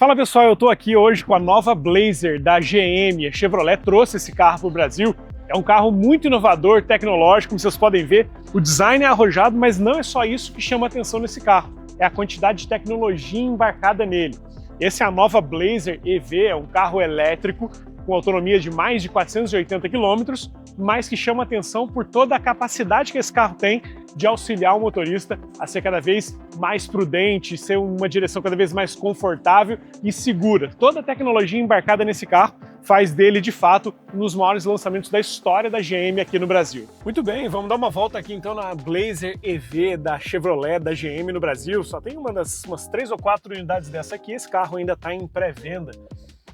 Fala pessoal, eu estou aqui hoje com a nova Blazer da GM. A Chevrolet trouxe esse carro para o Brasil. É um carro muito inovador, tecnológico, como vocês podem ver. O design é arrojado, mas não é só isso que chama atenção nesse carro. É a quantidade de tecnologia embarcada nele. Esse é a nova Blazer EV, é um carro elétrico com autonomia de mais de 480 km, mas que chama atenção por toda a capacidade que esse carro tem de auxiliar o motorista a ser cada vez mais prudente, ser uma direção cada vez mais confortável e segura. Toda a tecnologia embarcada nesse carro faz dele, de fato, um dos maiores lançamentos da história da GM aqui no Brasil. Muito bem, vamos dar uma volta aqui então na Blazer EV da Chevrolet, da GM no Brasil. Só tem umas 3 ou 4 unidades dessa aqui, esse carro ainda está em pré-venda.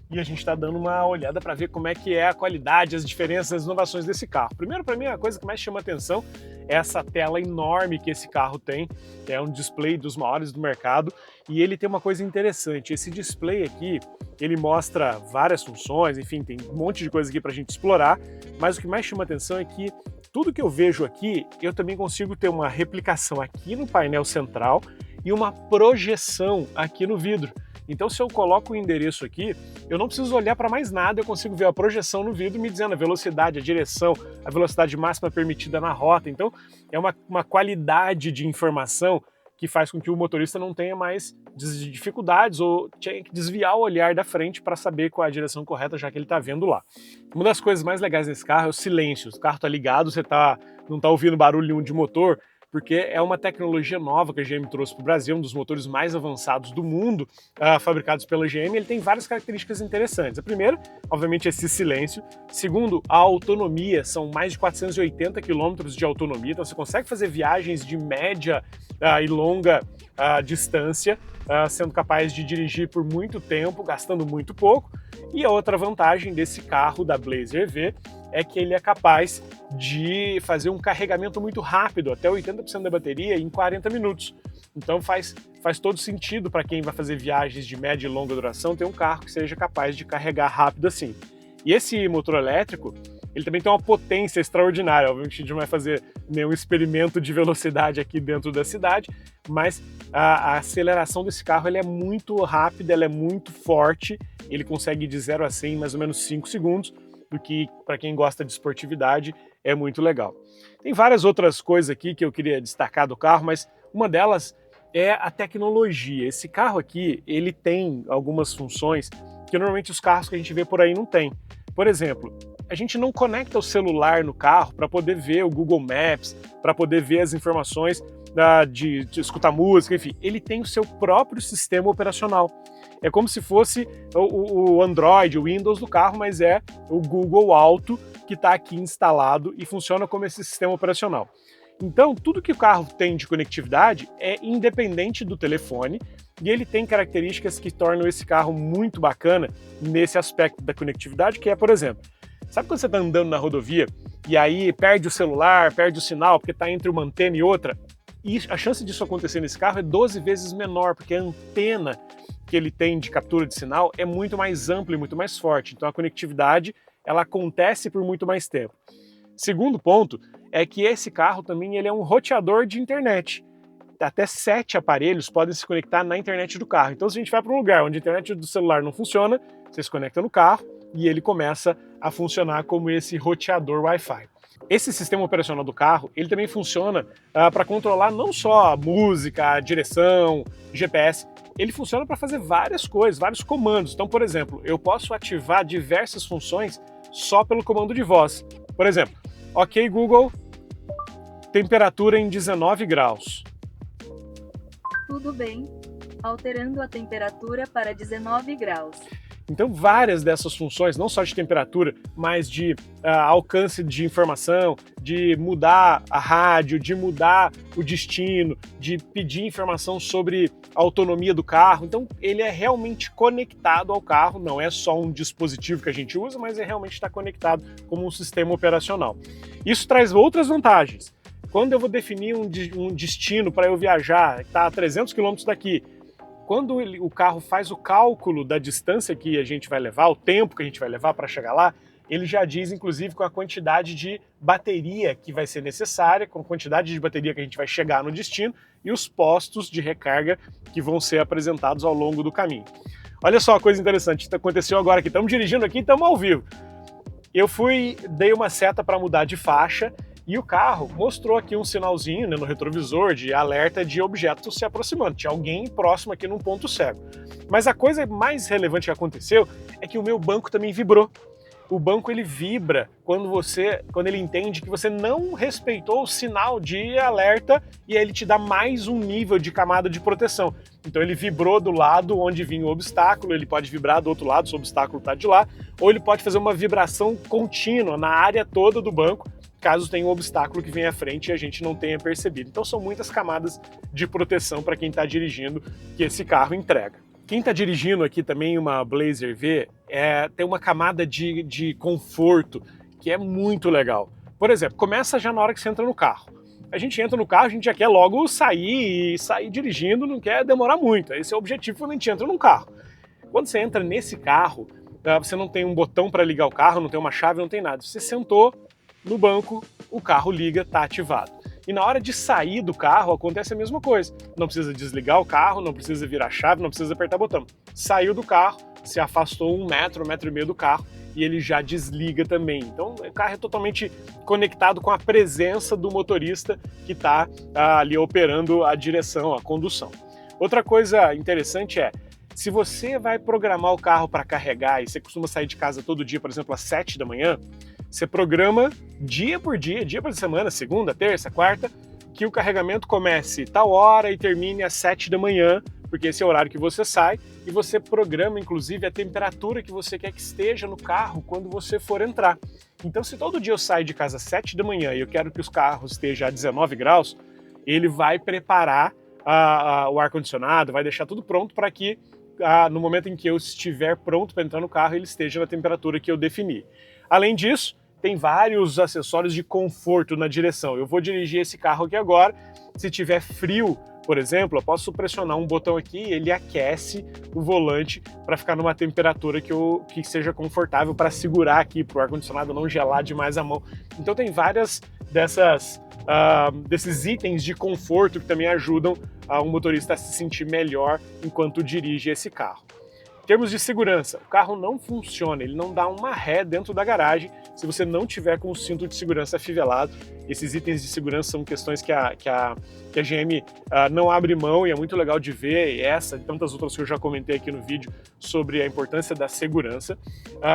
E a gente está dando uma olhada para ver como é que é a qualidade, as diferenças, as inovações desse carro. Primeiro, para mim, a coisa que mais chama atenção é essa tela enorme que esse carro tem. É um display dos maiores do mercado e ele tem uma coisa interessante. Esse display aqui, ele mostra várias funções, enfim, tem um monte de coisa aqui para a gente explorar, mas o que mais chama atenção é que tudo que eu vejo aqui, eu também consigo ter uma replicação aqui no painel central e uma projeção aqui no vidro. Então, se eu coloco o endereço aqui, eu não preciso olhar para mais nada, eu consigo ver a projeção no vidro me dizendo a velocidade, a direção, a velocidade máxima permitida na rota. Então, é uma qualidade de informação que faz com que o motorista não tenha mais dificuldades ou tenha que desviar o olhar da frente para saber qual é a direção correta, já que ele está vendo lá. Uma das coisas mais legais desse carro é o silêncio. O carro está ligado, você não está ouvindo barulho nenhum de motor, porque é uma tecnologia nova que a GM trouxe para o Brasil, um dos motores mais avançados do mundo, fabricados pela GM. Ele tem várias características interessantes. A primeira, obviamente, é esse silêncio. Segundo, a autonomia, são mais de 480 km de autonomia, então você consegue fazer viagens de média e longa distância, sendo capaz de dirigir por muito tempo, gastando muito pouco. E a outra vantagem desse carro da Blazer EV é que ele é capaz de fazer um carregamento muito rápido, até 80% da bateria em 40 minutos. Então faz todo sentido para quem vai fazer viagens de média e longa duração ter um carro que seja capaz de carregar rápido assim. E esse motor elétrico, ele também tem uma potência extraordinária. Obviamente a gente não vai fazer nenhum experimento de velocidade aqui dentro da cidade, mas a aceleração desse carro ele é muito rápida, ela é muito forte, ele consegue ir de 0 a 100 em mais ou menos 5 segundos, o que, para quem gosta de esportividade, é muito legal. Tem várias outras coisas aqui que eu queria destacar do carro, mas uma delas é a tecnologia. Esse carro aqui, ele tem algumas funções que normalmente os carros que a gente vê por aí não tem. Por exemplo, a gente não conecta o celular no carro para poder ver o Google Maps, para poder ver as informações de escutar música, enfim. Ele tem o seu próprio sistema operacional. É como se fosse o Android, o Windows do carro, mas é o Google Auto que está aqui instalado e funciona como esse sistema operacional. Então, tudo que o carro tem de conectividade é independente do telefone e ele tem características que tornam esse carro muito bacana nesse aspecto da conectividade, que é, por exemplo, sabe quando você está andando na rodovia e aí perde o celular, perde o sinal porque está entre uma antena e outra? E a chance disso acontecer nesse carro é 12 vezes menor, porque a antena que ele tem de captura de sinal é muito mais ampla e muito mais forte. Então a conectividade ela acontece por muito mais tempo. Segundo ponto é que esse carro também ele é um roteador de internet. Até 7 aparelhos podem se conectar na internet do carro. Então se a gente vai para um lugar onde a internet do celular não funciona, você se conecta no carro e ele começa a funcionar como esse roteador Wi-Fi. Esse sistema operacional do carro, ele também funciona para controlar não só a música, a direção, GPS, ele funciona para fazer várias coisas, vários comandos. Então, por exemplo, eu posso ativar diversas funções só pelo comando de voz. Por exemplo, OK Google, temperatura em 19 graus. Tudo bem, alterando a temperatura para 19 graus. Então, várias dessas funções, não só de temperatura, mas de alcance de informação, de mudar a rádio, de mudar o destino, de pedir informação sobre a autonomia do carro. Então, ele é realmente conectado ao carro, não é só um dispositivo que a gente usa, mas realmente está conectado como um sistema operacional. Isso traz outras vantagens. Quando eu vou definir um destino para eu viajar, que está a 300 km daqui, quando o carro faz o cálculo da distância que a gente vai levar, o tempo que a gente vai levar para chegar lá, ele já diz, inclusive, com a quantidade de bateria que vai ser necessária, com a quantidade de bateria que a gente vai chegar no destino e os postos de recarga que vão ser apresentados ao longo do caminho. Olha só a coisa interessante, aconteceu agora aqui, estamos dirigindo aqui, estamos ao vivo. Eu dei uma seta para mudar de faixa e o carro mostrou aqui um sinalzinho, né, no retrovisor de alerta de objetos se aproximando. Tinha alguém próximo aqui num ponto cego. Mas a coisa mais relevante que aconteceu é que o meu banco também vibrou. O banco ele vibra quando ele entende que você não respeitou o sinal de alerta e aí ele te dá mais um nível de camada de proteção. Então ele vibrou do lado onde vinha o obstáculo, ele pode vibrar do outro lado se o obstáculo está de lá, ou ele pode fazer uma vibração contínua na área toda do banco, caso tenha um obstáculo que venha à frente e a gente não tenha percebido. Então são muitas camadas de proteção para quem está dirigindo que esse carro entrega. Quem está dirigindo aqui também uma Blazer V tem uma camada de conforto que é muito legal. Por exemplo, começa já na hora que você entra no carro. A gente entra no carro, a gente já quer logo sair dirigindo, não quer demorar muito. Esse é o objetivo quando a gente entra num carro. Quando você entra nesse carro, você não tem um botão para ligar o carro, não tem uma chave, não tem nada. Você sentou no banco, o carro liga, está ativado. E na hora de sair do carro acontece a mesma coisa. Não precisa desligar o carro, não precisa virar a chave, não precisa apertar botão. Saiu do carro, se afastou 1 metro, 1,5 metro do carro e ele já desliga também. Então o carro é totalmente conectado com a presença do motorista que está ali operando a direção, a condução. Outra coisa interessante é, se você vai programar o carro para carregar e você costuma sair de casa todo dia, por exemplo, às 7 da manhã, você programa dia por semana, segunda, terça, quarta, que o carregamento comece tal hora e termine às 7 da manhã, porque esse é o horário que você sai, e você programa, inclusive, a temperatura que você quer que esteja no carro quando você for entrar. Então, se todo dia eu saio de casa às 7 da manhã e eu quero que os carros estejam a 19 graus, ele vai preparar o ar-condicionado, vai deixar tudo pronto para que, no momento em que eu estiver pronto para entrar no carro, ele esteja na temperatura que eu defini. Além disso, tem vários acessórios de conforto na direção. Eu vou dirigir esse carro aqui agora. Se tiver frio, por exemplo, eu posso pressionar um botão aqui e ele aquece o volante para ficar numa temperatura que seja confortável para segurar aqui, para o ar-condicionado não gelar demais a mão. Então tem várias desses itens de conforto que também ajudam um motorista a se sentir melhor enquanto dirige esse carro. Em termos de segurança, o carro não funciona, ele não dá uma ré dentro da garagem se você não tiver com o cinto de segurança afivelado. Esses itens de segurança são questões que a GM não abre mão e é muito legal de ver, e essa e tantas outras que eu já comentei aqui no vídeo sobre a importância da segurança.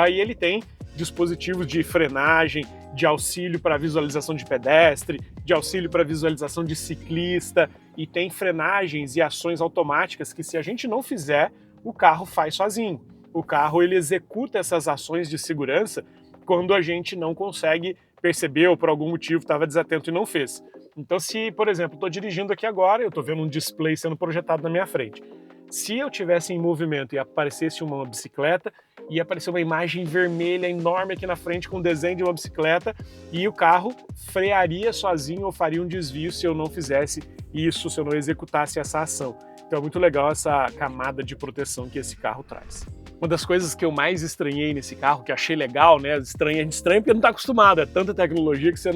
E ele tem dispositivos de frenagem, de auxílio para visualização de pedestre, de auxílio para visualização de ciclista, e tem frenagens e ações automáticas que, se a gente não fizer, o carro faz sozinho. O carro ele executa essas ações de segurança quando a gente não consegue perceber ou por algum motivo estava desatento e não fez. Então, se, por exemplo, estou dirigindo aqui agora, eu estou vendo um display sendo projetado na minha frente. Se eu tivesse em movimento e aparecesse uma bicicleta, ia aparecer uma imagem vermelha enorme aqui na frente com o desenho de uma bicicleta e o carro frearia sozinho ou faria um desvio se eu não fizesse isso, se eu não executasse essa ação. Então é muito legal essa camada de proteção que esse carro traz. Uma das coisas que eu mais estranhei nesse carro, que achei legal, né? A gente estranha porque não está acostumado, é tanta tecnologia que você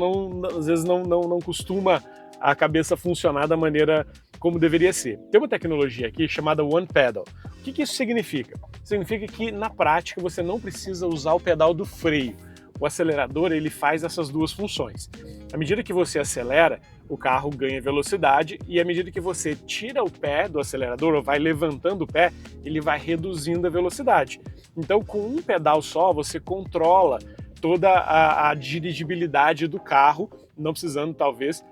às vezes não costuma a cabeça funcionar da maneira como deveria ser. Tem uma tecnologia aqui chamada One Pedal. O que isso significa? Significa que na prática você não precisa usar o pedal do freio. O acelerador ele faz essas duas funções. À medida que você acelera, o carro ganha velocidade e à medida que você tira o pé do acelerador ou vai levantando o pé, ele vai reduzindo a velocidade. Então, com um pedal só, você controla toda a dirigibilidade do carro, não precisando, talvez,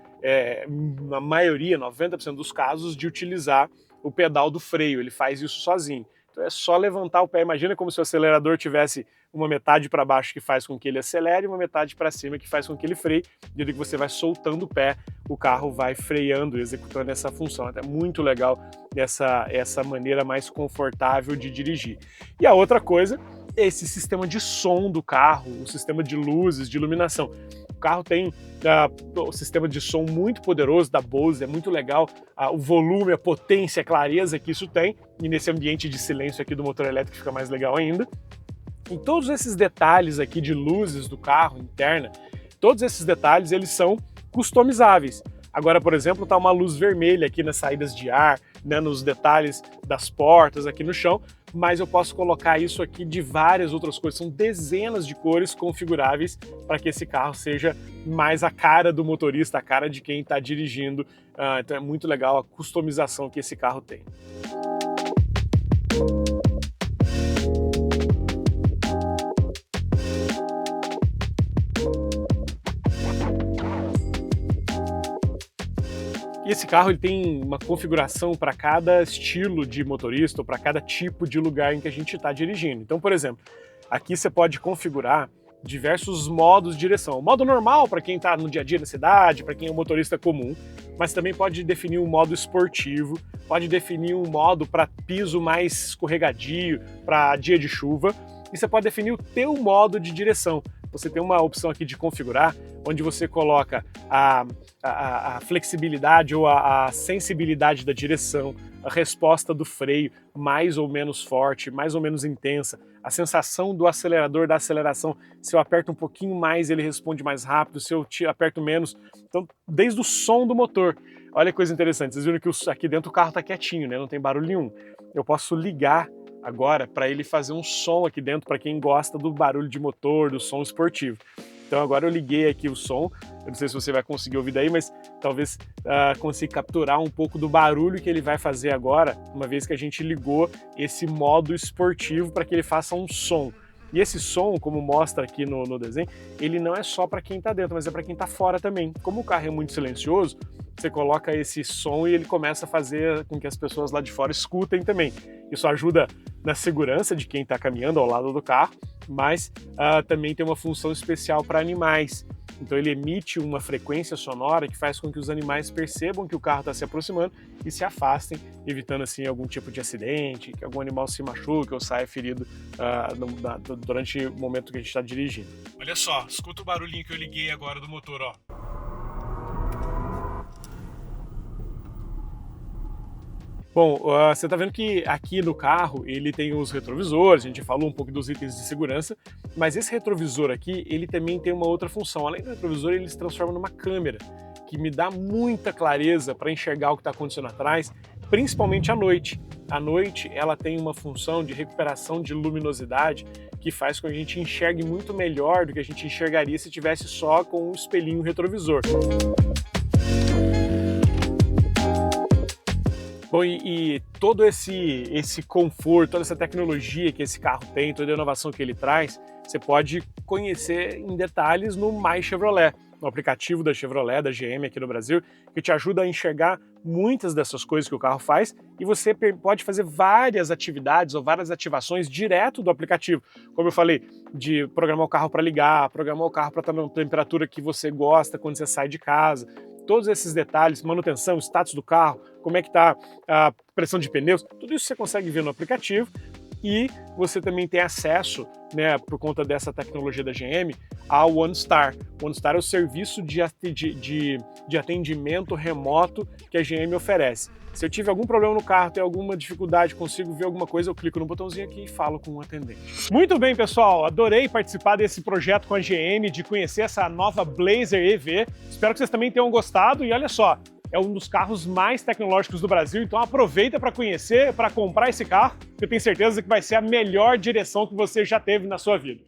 na maioria, 90% dos casos, de utilizar o pedal do freio. Ele faz isso sozinho. Então é só levantar o pé. Imagina como se o acelerador tivesse uma metade para baixo que faz com que ele acelere e uma metade para cima que faz com que ele freie. E que você vai soltando o pé, o carro vai freando e executando essa função. É muito legal essa maneira mais confortável de dirigir. E a outra coisa é esse sistema de som do carro, o sistema de luzes, de iluminação. O carro tem o sistema de som muito poderoso da Bose, é muito legal o volume, a potência, a clareza que isso tem, e nesse ambiente de silêncio aqui do motor elétrico fica mais legal ainda. E todos esses detalhes aqui de luzes do carro interna, todos esses detalhes eles são customizáveis. Agora, por exemplo, está uma luz vermelha aqui nas saídas de ar, né, nos detalhes das portas aqui no chão, mas eu posso colocar isso aqui de várias outras cores, são dezenas de cores configuráveis para que esse carro seja mais a cara do motorista, a cara de quem está dirigindo. Então é muito legal a customização que esse carro tem. E esse carro ele tem uma configuração para cada estilo de motorista ou para cada tipo de lugar em que a gente está dirigindo. Então, por exemplo, aqui você pode configurar diversos modos de direção. O modo normal para quem está no dia a dia na cidade, para quem é um motorista comum, mas também pode definir um modo esportivo, pode definir um modo para piso mais escorregadio, para dia de chuva, e você pode definir o teu modo de direção. Você tem uma opção aqui de configurar, onde você coloca a flexibilidade ou a sensibilidade da direção, a resposta do freio mais ou menos forte, mais ou menos intensa, a sensação do acelerador, da aceleração, se eu aperto um pouquinho mais ele responde mais rápido, se eu aperto menos, então desde o som do motor. Olha que coisa interessante, vocês viram que aqui dentro o carro está quietinho, né? Não tem barulho nenhum. Eu posso ligar agora para ele fazer um som aqui dentro para quem gosta do barulho de motor, do som esportivo. Então agora eu liguei aqui o som, eu não sei se você vai conseguir ouvir daí, mas talvez consiga capturar um pouco do barulho que ele vai fazer agora, uma vez que a gente ligou esse modo esportivo para que ele faça um som. E esse som, como mostra aqui no desenho, ele não é só para quem está dentro, mas é para quem está fora também. Como o carro é muito silencioso, você coloca esse som e ele começa a fazer com que as pessoas lá de fora escutem também. Isso ajuda na segurança de quem está caminhando ao lado do carro, mas também tem uma função especial para animais. Então ele emite uma frequência sonora que faz com que os animais percebam que o carro está se aproximando e se afastem, evitando assim algum tipo de acidente, que algum animal se machuque ou saia ferido durante o momento que a gente está dirigindo. Olha só, escuta o barulhinho que eu liguei agora do motor, ó. Bom, você está vendo que aqui no carro ele tem os retrovisores, a gente falou um pouco dos itens de segurança, mas esse retrovisor aqui, ele também tem uma outra função. Além do retrovisor, ele se transforma numa câmera, que me dá muita clareza para enxergar o que está acontecendo atrás, principalmente à noite. À noite, ela tem uma função de recuperação de luminosidade que faz com que a gente enxergue muito melhor do que a gente enxergaria se tivesse só com um espelhinho retrovisor. Bom, e todo esse conforto, toda essa tecnologia que esse carro tem, toda a inovação que ele traz, você pode conhecer em detalhes no My Chevrolet, no aplicativo da Chevrolet, da GM aqui no Brasil, que te ajuda a enxergar muitas dessas coisas que o carro faz e você pode fazer várias atividades ou várias ativações direto do aplicativo. Como eu falei, de programar o carro para ligar, programar o carro para estar na temperatura que você gosta quando você sai de casa. Todos esses detalhes, manutenção, status do carro, como é que está a pressão de pneus, tudo isso você consegue ver no aplicativo e você também tem acesso, né, por conta dessa tecnologia da GM, ao OneStar. O OneStar é o serviço de atendimento remoto que a GM oferece. Se eu tiver algum problema no carro, tenho alguma dificuldade, consigo ver alguma coisa, eu clico no botãozinho aqui e falo com o atendente. Muito bem, pessoal, adorei participar desse projeto com a GM, de conhecer essa nova Blazer EV. Espero que vocês também tenham gostado e olha só, é um dos carros mais tecnológicos do Brasil, então aproveita para conhecer, para comprar esse carro, que eu tenho certeza que vai ser a melhor direção que você já teve na sua vida.